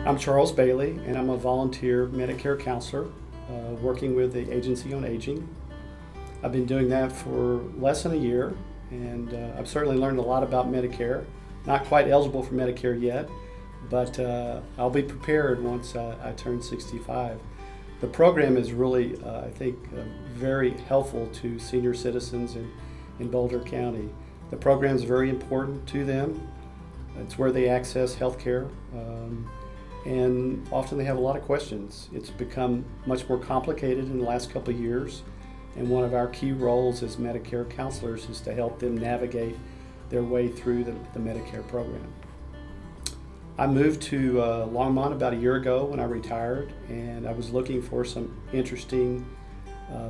I'm Charles Bailey, and I'm a volunteer Medicare counselor working with the Agency on Aging. I've been doing that for less than a year, and I've certainly learned a lot about Medicare. Not quite eligible for Medicare yet, but I'll be prepared once I turn 65. The program is really, I think, very helpful to senior citizens in Boulder County. The program is very important to them. It's where they access health care, and often they have a lot of questions. It's become much more complicated in the last couple of years, and one of our key roles as Medicare counselors is to help them navigate their way through the Medicare program. I moved to Longmont about a year ago when I retired, and I was looking for some interesting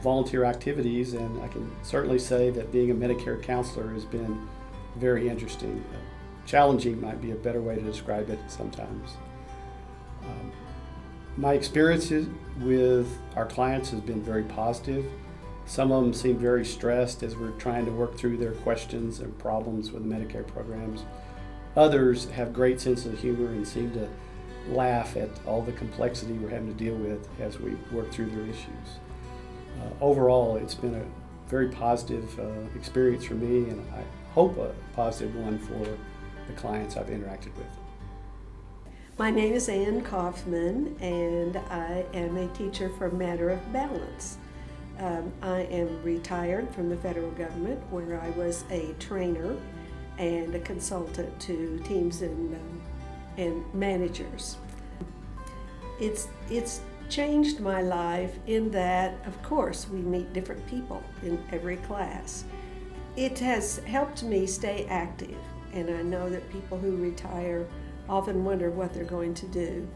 volunteer activities, and I can certainly say that being a Medicare counselor has been very interesting. Challenging might be a better way to describe it sometimes. My experiences with our clients has been very positive. Some of them seem very stressed as we're trying to work through their questions and problems with the Medicare programs. Others have great sense of humor and seem to laugh at all the complexity we're having to deal with as we work through their issues. Overall, it's been a very positive experience for me, and I hope a positive one for the clients I've interacted with. My name is Ann Kaufman, and I am a teacher for Matter of Balance. I am retired from the federal government, where I was a trainer and a consultant to teams and managers. It's changed my life in that, of course, we meet different people in every class. It has helped me stay active, and I know that people who retire often wonder what they're going to do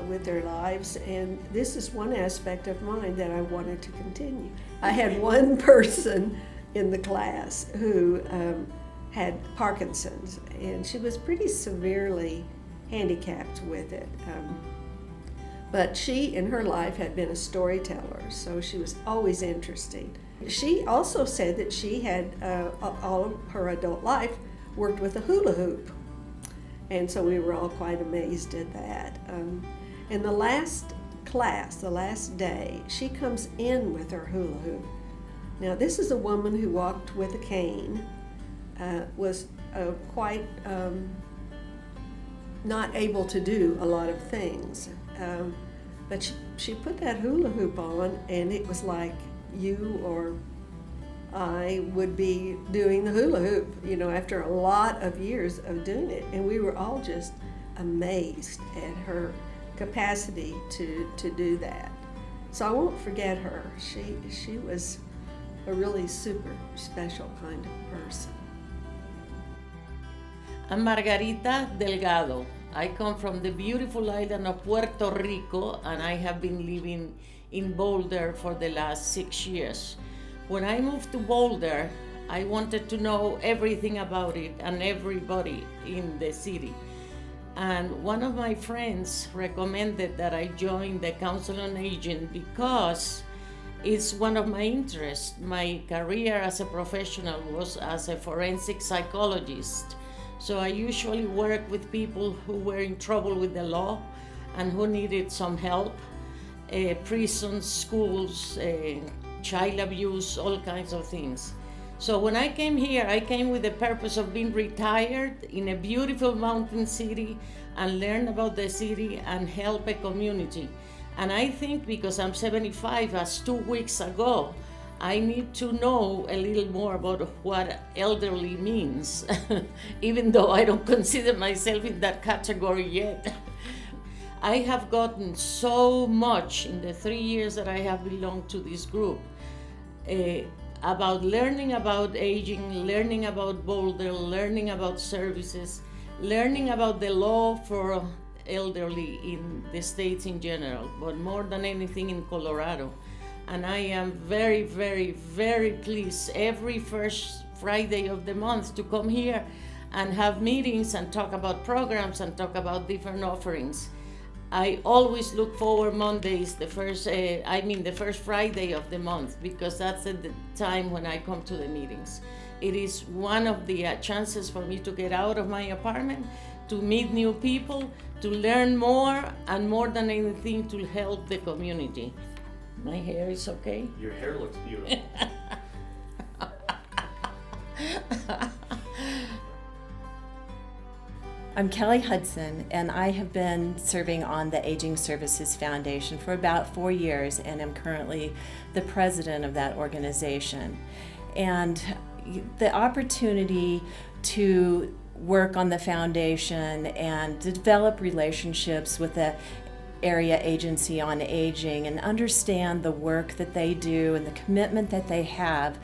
with their lives, and this is one aspect of mine that I wanted to continue. I had one person in the class who had Parkinson's, and she was pretty severely handicapped with it. But she, in her life, had been a storyteller, so she was always interesting. She also said that she had, all of her adult life, worked with a hula hoop. And so we were all quite amazed at that. In the last class, the last day, she comes in with her hula hoop. Now, this is a woman who walked with a cane, was quite not able to do a lot of things. But she put that hula hoop on, and it was like you or I would be doing the hula hoop, after a lot of years of doing it. And we were all just amazed at her capacity to do that. So I won't forget her. She was a really super special kind of person. I'm Margarita Delgado. I come from the beautiful island of Puerto Rico, and I have been living in Boulder for the last 6 years. When I moved to Boulder, I wanted to know everything about it and everybody in the city. And one of my friends recommended that I join the Council on Aging because it's one of my interests. My career as a professional was as a forensic psychologist. So I usually work with people who were in trouble with the law and who needed some help, prisons, schools, child abuse, all kinds of things. So when I came here, I came with the purpose of being retired in a beautiful mountain city and learn about the city and help a community. And I think because I'm 75, as 2 weeks ago, I need to know a little more about what elderly means, even though I don't consider myself in that category yet. I have gotten so much in the 3 years that I have belonged to this group about learning about aging, learning about Boulder, learning about services, learning about the law for elderly in the states in general, but more than anything in Colorado. And I am very, very, very pleased every first Friday of the month to come here and have meetings and talk about programs and talk about different offerings. I always look forward Mondays, the first Friday of the month, because that's the time when I come to the meetings. It is one of the chances for me to get out of my apartment, to meet new people, to learn more, and more than anything, to help the community. My hair is okay? Your hair looks beautiful. I'm Kelly Hudson, and I have been serving on the Aging Services Foundation for about 4 years, and am currently the president of that organization. And the opportunity to work on the foundation and develop relationships with the Area Agency on Aging and understand the work that they do and the commitment that they have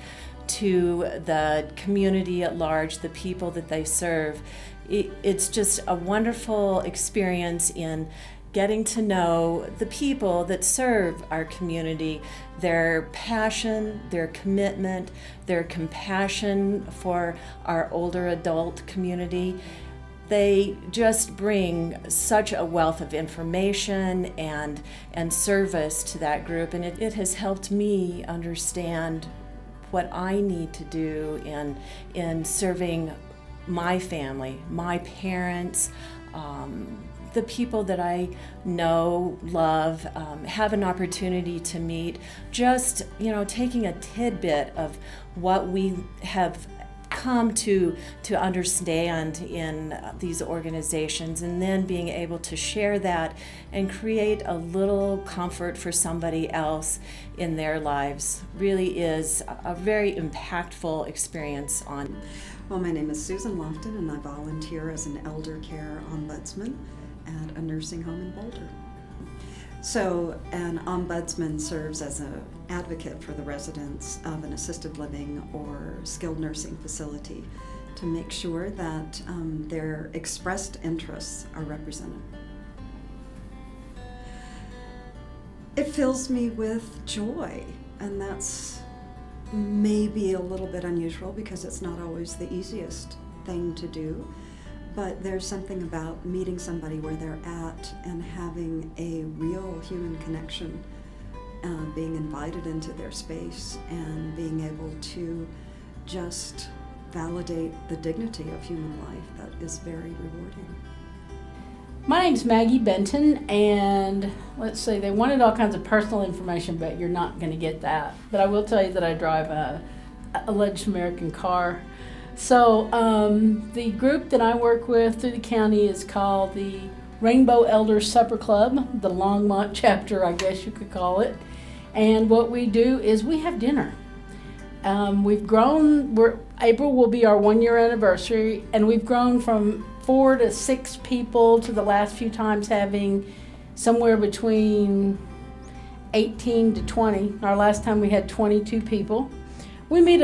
to the community at large, the people that they serve. It's just a wonderful experience in getting to know the people that serve our community, their passion, their commitment, their compassion for our older adult community. They just bring such a wealth of information and service to that group, and it has helped me understand what I need to do in serving my family, my parents, the people that I know, love, have an opportunity to meet, just, taking a tidbit of what we have come to understand in these organizations, and then being able to share that and create a little comfort for somebody else in their lives really is a very impactful experience. Well, my name is Susan Lofton, and I volunteer as an elder care ombudsman at a nursing home in Boulder. So an ombudsman serves as an advocate for the residents of an assisted living or skilled nursing facility to make sure that their expressed interests are represented. It fills me with joy, and that's maybe a little bit unusual because it's not always the easiest thing to do. But there's something about meeting somebody where they're at and having a real human connection, being invited into their space and being able to just validate the dignity of human life. That is very rewarding. My name's Maggie Benton, and let's see, they wanted all kinds of personal information, but you're not going to get that. But I will tell you that I drive a alleged American car. So the group that I work with through the county is called the Rainbow Elders Supper Club, the Longmont chapter, I guess you could call it. And what we do is we have dinner. We've grown, April will be our 1-year anniversary, and we've grown from 4 to 6 people to the last few times having somewhere between 18 to 20. Our last time we had 22 people. We meet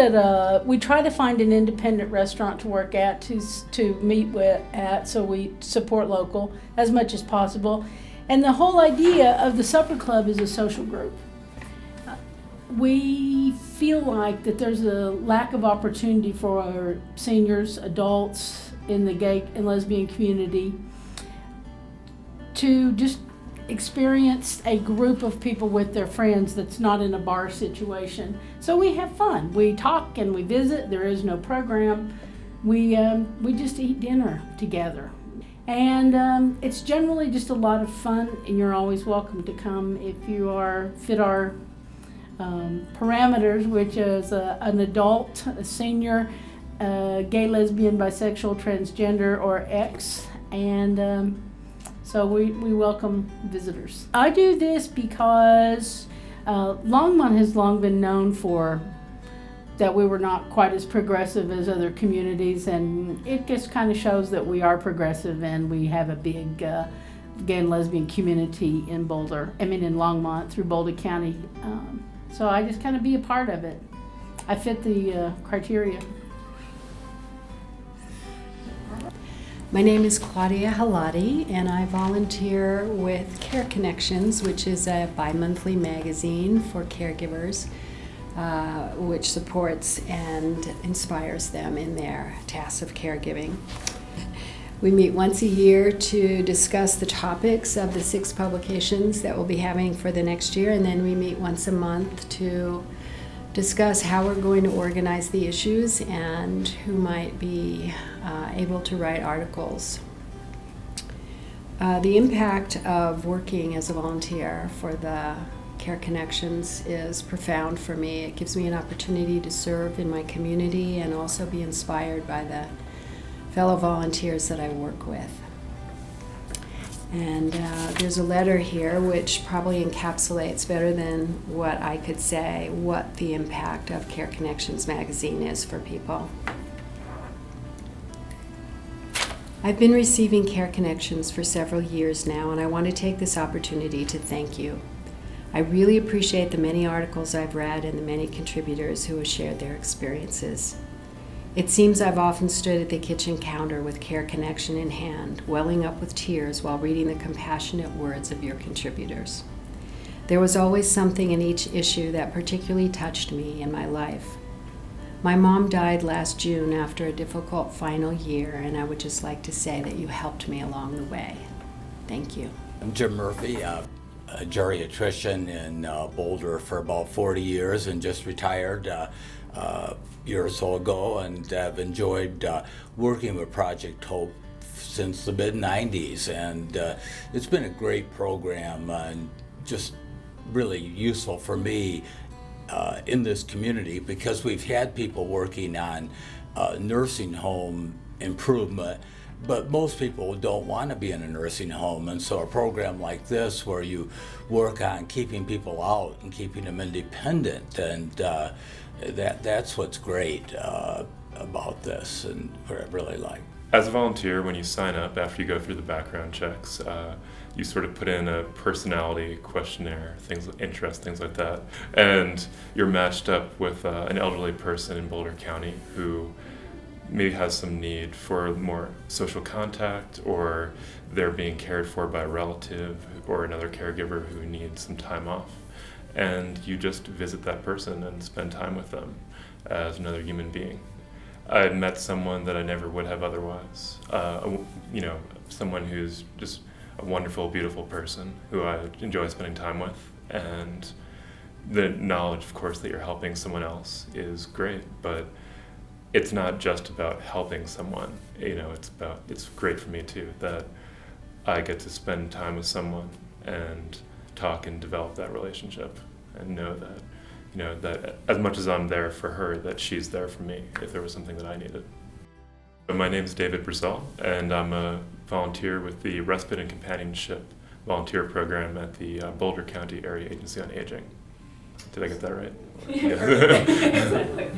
we try to find an independent restaurant to work at, to meet at, so we support local as much as possible. And the whole idea of the supper club is a social group. We feel like that there's a lack of opportunity for our seniors, adults in the gay and lesbian community to just experience a group of people with their friends that's not in a bar situation. So we have fun. We talk and we visit. There is no program. We just eat dinner together. And it's generally just a lot of fun, and you're always welcome to come if you fit our parameters, which is an adult, a senior, gay, lesbian, bisexual, transgender, or X, and so we welcome visitors. I do this because Longmont has long been known for that we were not quite as progressive as other communities, and it just kind of shows that we are progressive and we have a big gay and lesbian community in Longmont through Boulder County. So I just kind of be a part of it. I fit the criteria. My name is Claudia Halati, and I volunteer with Care Connections, which is a bi-monthly magazine for caregivers, which supports and inspires them in their tasks of caregiving. We meet once a year to discuss the topics of the 6 publications that we'll be having for the next year, and then we meet once a month to discuss how we're going to organize the issues and who might be able to write articles. The impact of working as a volunteer for the Care Connections is profound for me. It gives me an opportunity to serve in my community and also be inspired by the fellow volunteers that I work with. And there's a letter here which probably encapsulates better than what I could say what the impact of Care Connections magazine is for people. I've been receiving Care Connections for several years now, and I want to take this opportunity to thank you. I really appreciate the many articles I've read and the many contributors who have shared their experiences. It seems I've often stood at the kitchen counter with Care Connection in hand, welling up with tears while reading the compassionate words of your contributors. There was always something in each issue that particularly touched me in my life. My mom died last June after a difficult final year, and I would just like to say that you helped me along the way. Thank you. I'm Jim Murphy, a geriatrician in Boulder for about 40 years and just retired a year or so ago, and have enjoyed working with Project Hope since the mid-90s, and it's been a great program and just really useful for me in this community, because we've had people working on nursing home improvement, but most people don't want to be in a nursing home, and so a program like this where you work on keeping people out and keeping them independent, and that's what's great about this and what I really like. As a volunteer, when you sign up, after you go through the background checks, you sort of put in a personality questionnaire, interests, things like that, and you're matched up with an elderly person in Boulder County who maybe has some need for more social contact, or they're being cared for by a relative or another caregiver who needs some time off. And you just visit that person and spend time with them as another human being. I had met someone that I never would have otherwise. Someone who's just a wonderful, beautiful person who I enjoy spending time with. And the knowledge, of course, that you're helping someone else is great, but it's not just about helping someone. It's great for me too that I get to spend time with someone and talk and develop that relationship, and know that, that as much as I'm there for her, that she's there for me if there was something that I needed. My name is David Brazell, and I'm a volunteer with the Respite and Companionship volunteer program at the Boulder County Area Agency on Aging. Did I get that right? Yeah. Exactly.